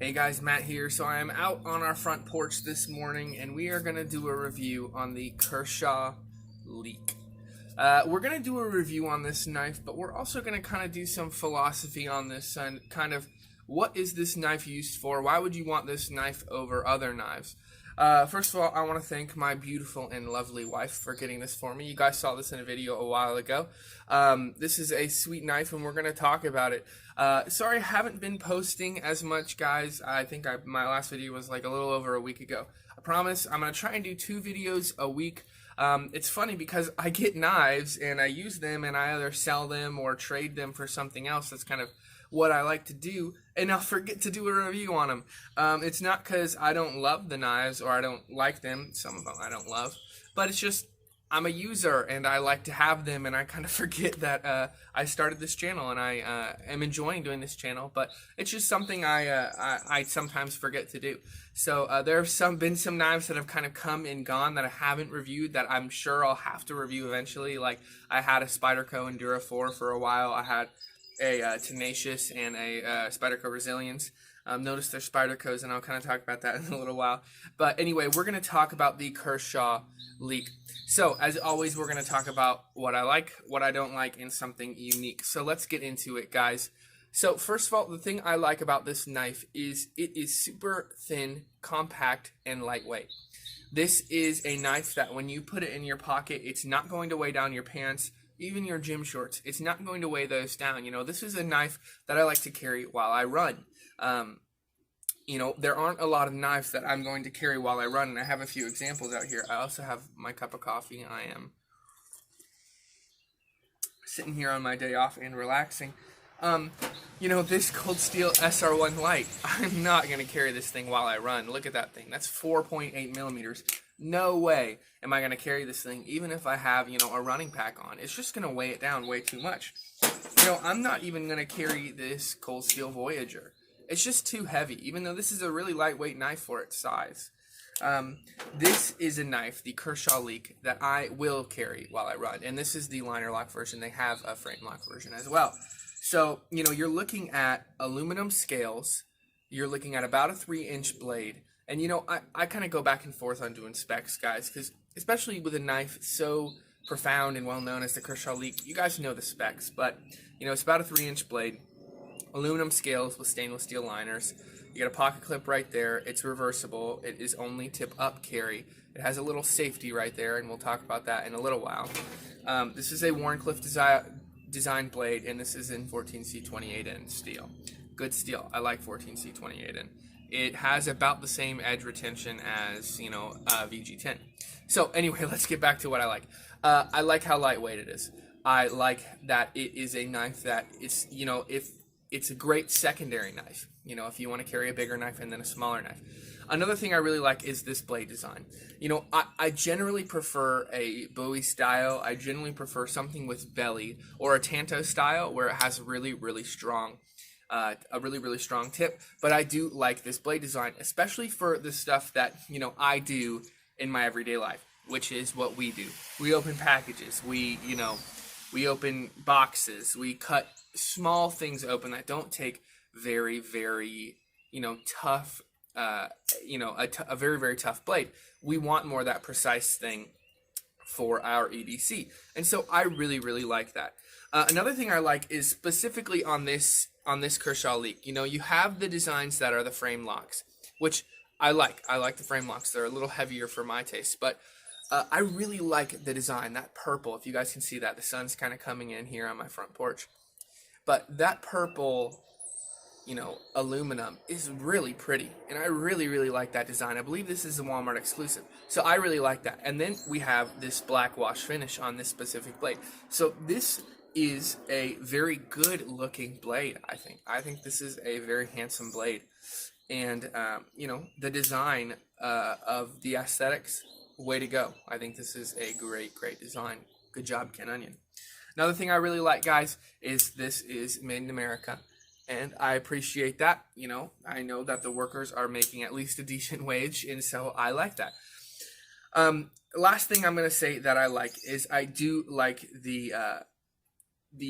Hey guys, Matt here. So I am out on our front porch this morning and we are going to do a review on the Kershaw Leek. We're going to do a review on this knife, but we're also going to kind of do some philosophy on this and kind of what is this knife used for? Why would you want this knife over other knives? First of all, I want to thank my beautiful and lovely wife for getting this for me. You guys saw this in a video a while ago. This is a sweet knife and we're going to talk about it. Sorry I haven't been posting as much, guys. I think my last video was like a little over a week ago. I promise I'm going to try and do 2 videos a week. It's funny because I get knives and I use them and I either sell them or trade them for something else. That's kind of what I like to do, and I'll forget to do a review on them. It's not because I don't love the knives or I don't like them. Some of them I don't love, but it's just I'm a user and I like to have them, and I kind of forget that I started this channel and I am enjoying doing this channel, but it's just something I sometimes forget to do. So there have been some knives that have kind of come and gone that I haven't reviewed that I'm sure I'll have to review eventually. Like I had a Spyderco Endura 4 for a while. I had a Tenacious and a Spyderco Resilience. Notice they're Spydercos, and I'll kind of talk about that in a little while. But anyway, we're going to talk about the Kershaw Leek. So, as always, we're going to talk about what I like, what I don't like, and something unique. So let's get into it, guys. So first of all, the thing I like about this knife is it is super thin, compact, and lightweight. This is a knife that when you put it in your pocket, it's not going to weigh down your pants, even your gym shorts. It's not going to weigh those down. You know, this is a knife that I like to carry while I run. You know, there aren't a lot of knives that I'm going to carry while I run, and I have a few examples out here. I also have my cup of coffee. I am sitting here on my day off and relaxing. You know, this Cold Steel SR1 Light, I'm not going to carry this thing while I run. Look at that thing. That's 4.8 millimeters. No way am I going to carry this thing, even if I have, you know, a running pack on. It's just going to weigh it down way too much. You know, I'm not even going to carry this Cold Steel Voyager. It's just too heavy, even though this is a really lightweight knife for its size. This is a knife, the Kershaw Leek, that I will carry while I run. And this is the liner lock version. They have a frame lock version as well. So, you know, you're looking at aluminum scales. You're looking at about a 3-inch blade. And, you know, I kind of go back and forth on doing specs, guys, because especially with a knife so profound and well known as the Kershaw Leek, you guys know the specs. But, you know, it's about a 3-inch blade, aluminum scales with stainless steel liners. You got a pocket clip right there. It's reversible. It is only tip up carry. It has a little safety right there, and we'll talk about that in a little while. This is a Wharncliffe design blade, and this is in 14C28N steel. Good steel. I like 14C28N. It has about the same edge retention as, you know, VG10. So anyway, let's get back to what I like. I like how lightweight it is. I like that it is a knife that is, you know, if it's a great secondary knife, you know, if you want to carry a bigger knife and then a smaller knife. Another thing I really like is this blade design. You know, I generally prefer a Bowie style. I generally prefer something with belly, or a Tanto style where it has really, really strong, a really strong tip. But I do like this blade design, especially for the stuff that, you know, I do in my everyday life, which is what we do. We open packages. We open boxes. We cut small things open that don't take very, very, you know, tough, you know, a very, very tough blade. We want more of that precise thing for our EDC. And so I really, really like that. Another thing I like is specifically on this Kershaw Leek. You know, you have the designs that are the frame locks, which I like. I like the frame locks. They're a little heavier for my taste, but I really like the design, that purple. If you guys can see that, the sun's kind of coming in here on my front porch. But that purple, you know, aluminum is really pretty, and I really, really like that design. I believe this is a Walmart exclusive, so I really like that. And then we have this black wash finish on this specific blade. So this is a very good looking blade, I think. I think this is a very handsome blade. And, you know, the design of the aesthetics, way to go. I think this is a great, great design. Good job, Ken Onion. Another thing I really like, guys, is this is made in America. And I appreciate that. You know, I know that the workers are making at least a decent wage, and so I like that. Last thing I'm going to say that I like is I do like the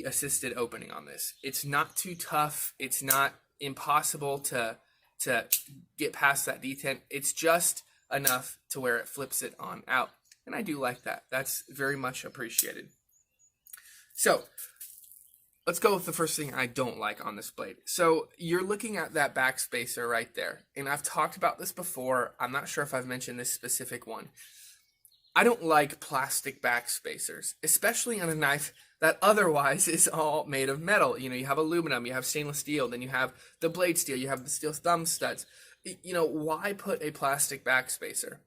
assisted opening on this. It's not too tough. It's not impossible to to get past that detent. It's just enough to where it flips it on out. And I do like that. That's very much appreciated. So let's go with the first thing I don't like on this blade. So you're looking at that backspacer right there. And I've talked about this before. I'm not sure if I've mentioned this specific one. I don't like plastic backspacers, especially on a knife that otherwise is all made of metal. You know, you have aluminum, you have stainless steel, then you have the blade steel, you have the steel thumb studs. You know, why put a plastic backspacer?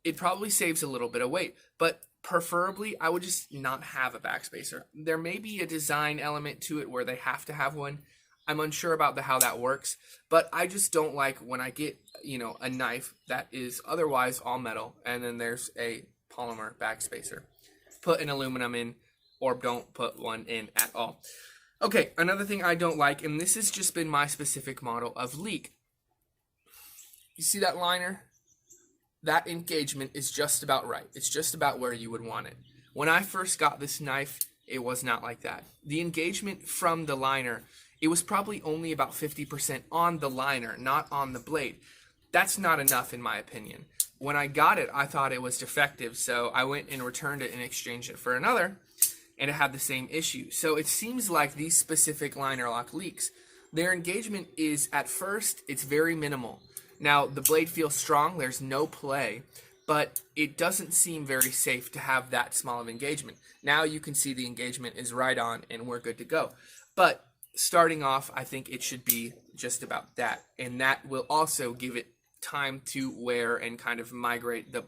It probably saves a little bit of weight, but preferably I would just not have a backspacer. There may be a design element to it where they have to have one. I'm unsure about how that works, but I just don't like when I get, you know, a knife that is otherwise all metal and then there's a polymer backspacer. Put an aluminum in, or don't put one in at all. Okay, another thing I don't like, and this has just been my specific model of Leek. You see that liner? That engagement is just about right. It's just about where you would want it. When I first got this knife, it was not like that. The engagement from the liner, it was probably only about 50% on the liner, not on the blade. That's not enough in my opinion. When I got it, I thought it was defective, so I went and returned it and exchanged it for another, and it had the same issue. So it seems like these specific liner lock Leeks, their engagement is, at first, it's very minimal. Now, the blade feels strong, there's no play, but it doesn't seem very safe to have that small of engagement. Now you can see the engagement is right on, and we're good to go. But starting off, I think it should be just about that, and that will also give it time to wear and kind of migrate. The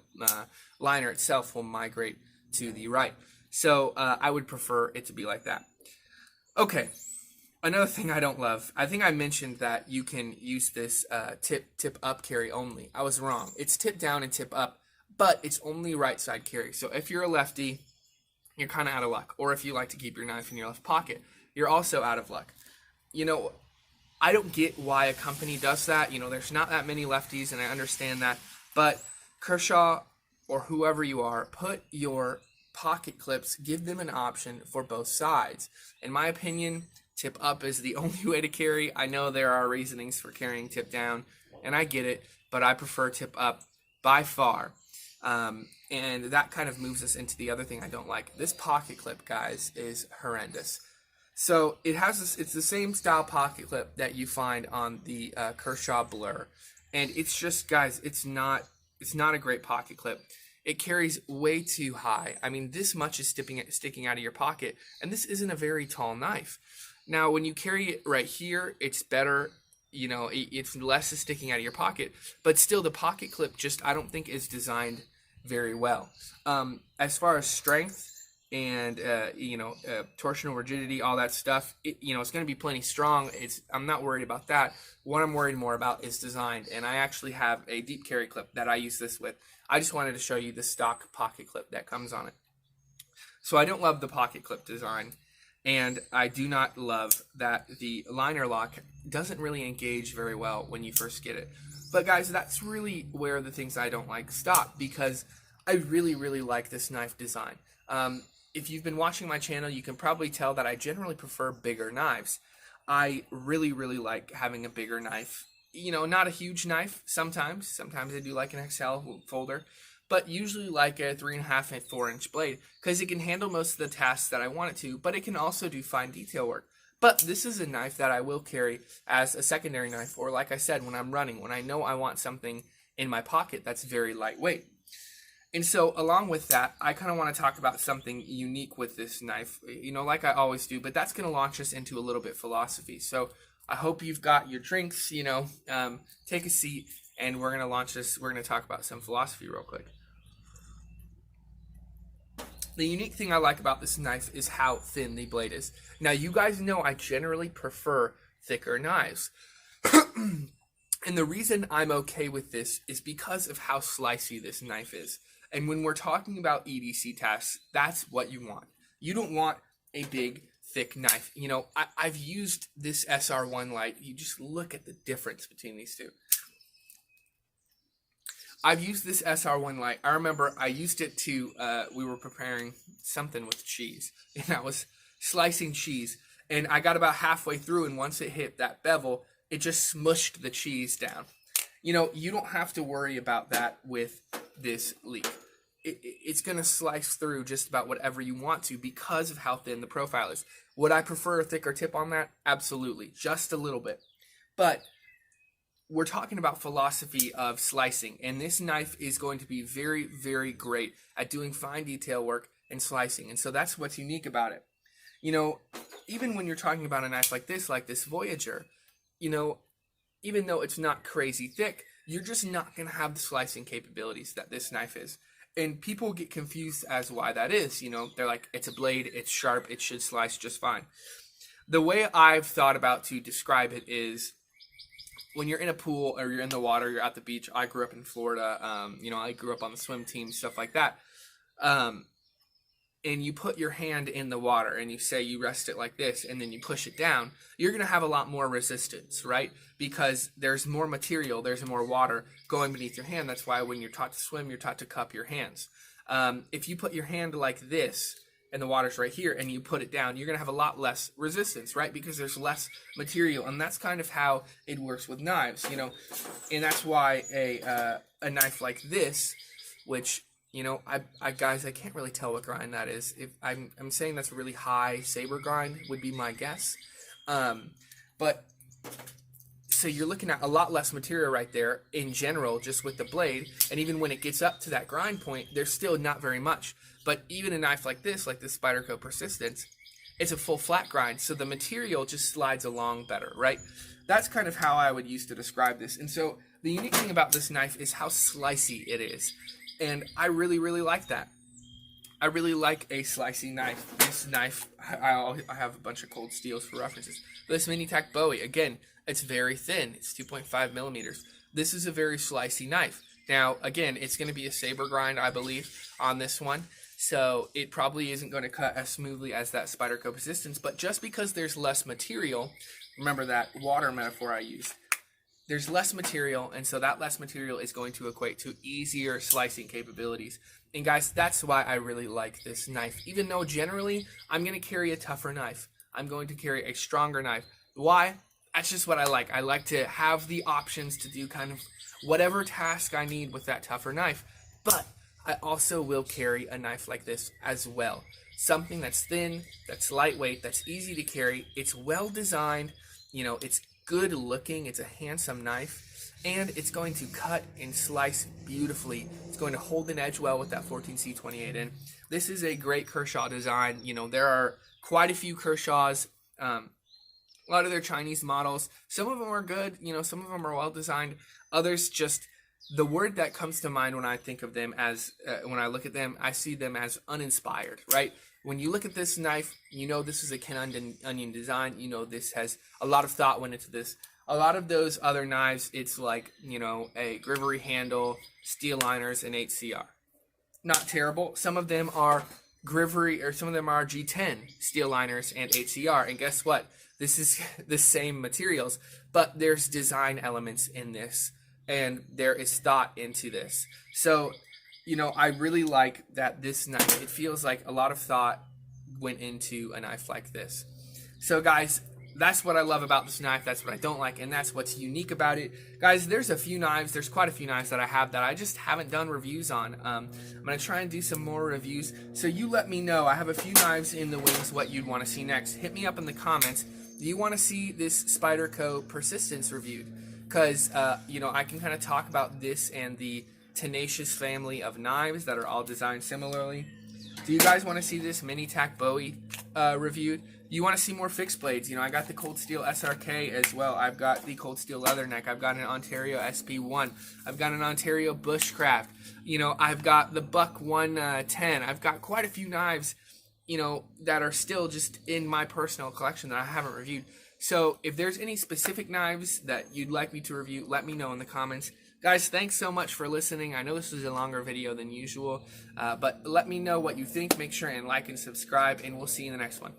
liner itself will migrate to the right. So I would prefer it to be like that. Okay, another thing I don't love, I think I mentioned that you can use this tip up carry only. I was wrong. It's tip down and tip up, but it's only right side carry. So if you're a lefty, you're kind of out of luck. Or if you like to keep your knife in your left pocket, you're also out of luck. You know, I don't get why a company does that. You know, there's not that many lefties, and I understand that. But Kershaw, or whoever you are, put your pocket clips, give them an option for both sides. In my opinion, tip up is the only way to carry. I know there are reasonings for carrying tip down, and I get it, but I prefer tip up by far. And that kind of moves us into the other thing I don't like. This pocket clip, guys, is horrendous. So it has this, it's the same style pocket clip that you find on the Kershaw Blur, and it's just, guys, it's not a great pocket clip. It carries way too high. I mean, this much is sticking out of your pocket, and this isn't a very tall knife. Now, when you carry it right here, it's better. You know, it's less is sticking out of your pocket, but still, the pocket clip just, I don't think, is designed very well. As far as strength and torsional rigidity, all that stuff, it's going to be plenty strong. I'm not worried about that. What I'm worried more about is design, and I actually have a deep carry clip that I use this with. I just wanted to show you the stock pocket clip that comes on it. So I don't love the pocket clip design, and I do not love that the liner lock doesn't really engage very well when you first get it. But guys, that's really where the things I don't like stop, because I really, really like this knife design. If you've been watching my channel, you can probably tell that I generally prefer bigger knives. I really, really like having a bigger knife. You know, not a huge knife sometimes. Sometimes I do like an XL folder, but usually like a 3.5 and 4-inch blade, because it can handle most of the tasks that I want it to, but it can also do fine detail work. But this is a knife that I will carry as a secondary knife, or like I said, when I'm running, when I know I want something in my pocket that's very lightweight. And so along with that, I kind of want to talk about something unique with this knife, like I always do, but that's going to launch us into a little bit philosophy. So I hope you've got your drinks, take a seat, and we're going to launch this. We're going to talk about some philosophy real quick. The unique thing I like about this knife is how thin the blade is. Now, you guys know I generally prefer thicker knives. And the reason I'm okay with this is because of how slicey this knife is. And when we're talking about EDC tasks, that's what you want. You don't want a big, thick knife. I've used this SR1 light. You just look at the difference between these two. I've used this SR1 light. I remember I used it to, we were preparing something with cheese, and I was slicing cheese, and I got about halfway through, and once it hit that bevel, it just smushed the cheese down. You know, you don't have to worry about that with this Leek. It's going to slice through just about whatever you want to because of how thin the profile is. Would I prefer a thicker tip on that? Absolutely, just a little bit. But we're talking about philosophy of slicing, and this knife is going to be very, very great at doing fine detail work and slicing, and so that's what's unique about it. You know, even when you're talking about a knife like this Voyager, you know, even though it's not crazy thick, you're just not going to have the slicing capabilities that this knife is. And people get confused as why that is. You know, they're like, it's a blade, it's sharp, it should slice just fine. The way I've thought about to describe it is, when you're in a pool or you're in the water, you're at the beach. I grew up in Florida. You know, I grew up on the swim team, stuff like that. And you put your hand in the water and you say you rest it like this and then you push it down, you're going to have a lot more resistance, right? Because there's more material, there's more water going beneath your hand. That's why when you're taught to swim, you're taught to cup your hands. If you put your hand like this and the water's right here and you put it down, you're going to have a lot less resistance, right? Because there's less material, and that's kind of how it works with knives, you know. And that's why a knife like this, which, you know, I guys, I can't really tell what grind that is. If I'm saying that's a really high saber grind would be my guess. But so you're looking at a lot less material right there in general, just with the blade. And even when it gets up to that grind point, there's still not very much. But even a knife like this Spyderco Persistence, it's a full flat grind, so the material just slides along better, right? That's kind of how I would use to describe this. And so the unique thing about this knife is how slicey it is. And I really, really like that. I really like a slicey knife. This knife, I have a bunch of cold steels for references. This Mini Tac Bowie, again, it's very thin. It's 2.5 millimeters. This is a very slicey knife. Now, again, it's going to be a saber grind, I believe, on this one. So it probably isn't going to cut as smoothly as that Spyderco Persistence. But just because there's less material, remember that water metaphor I used, there's less material, and so that less material is going to equate to easier slicing capabilities. And guys, that's why I really like this knife. Even though generally I'm going to carry a tougher knife, I'm going to carry a stronger knife. Why? That's just what I like. I like to have the options to do kind of whatever task I need with that tougher knife. But I also will carry a knife like this as well. Something that's thin, that's lightweight, that's easy to carry. It's well designed, you know, it's good looking, it's a handsome knife, and it's going to cut and slice beautifully. It's going to hold an edge well with that 14C28 in. This is a great Kershaw design. You know, there are quite a few Kershaws, a lot of their Chinese models. Some of them are good, you know, some of them are well designed. Others just, the word that comes to mind when I think of them as, when I look at them, I see them as uninspired, right? When you look at this knife, you know this is a Ken Onion design. You know this has a lot of thought went into this. A lot of those other knives, it's like, you know, a Grivery handle, steel liners, and 8CR. Not terrible. Some of them are Grivery, or some of them are G10 steel liners and 8CR. And guess what? This is the same materials, but there's design elements in this, and there is thought into this. So, you know, I really like that this knife, it feels like a lot of thought went into a knife like this. So guys, that's what I love about this knife. That's what I don't like, and that's what's unique about it. Guys, there's quite a few knives that I have that I just haven't done reviews on. I'm going to try and do some more reviews. So you let me know. I have a few knives in the wings, what you'd want to see next. Hit me up in the comments. Do you want to see this Spyderco Persistence reviewed? Because, you know, I can kind of talk about this and the tenacious family of knives that are all designed similarly. Do you guys want to see this Mini Tac Bowie reviewed? You want to see more fixed blades? You know, I got the Cold Steel SRK as well. I've got the Cold Steel Leatherneck. I've got an Ontario SP1. I've got an Ontario Bushcraft. You know, I've got the Buck 110. I've got quite a few knives, you know, that are still just in my personal collection that I haven't reviewed. So if there's any specific knives that you'd like me to review, let me know in the comments. Guys, thanks so much for listening. I know this was a longer video than usual, but let me know what you think. Make sure and like and subscribe, and we'll see you in the next one.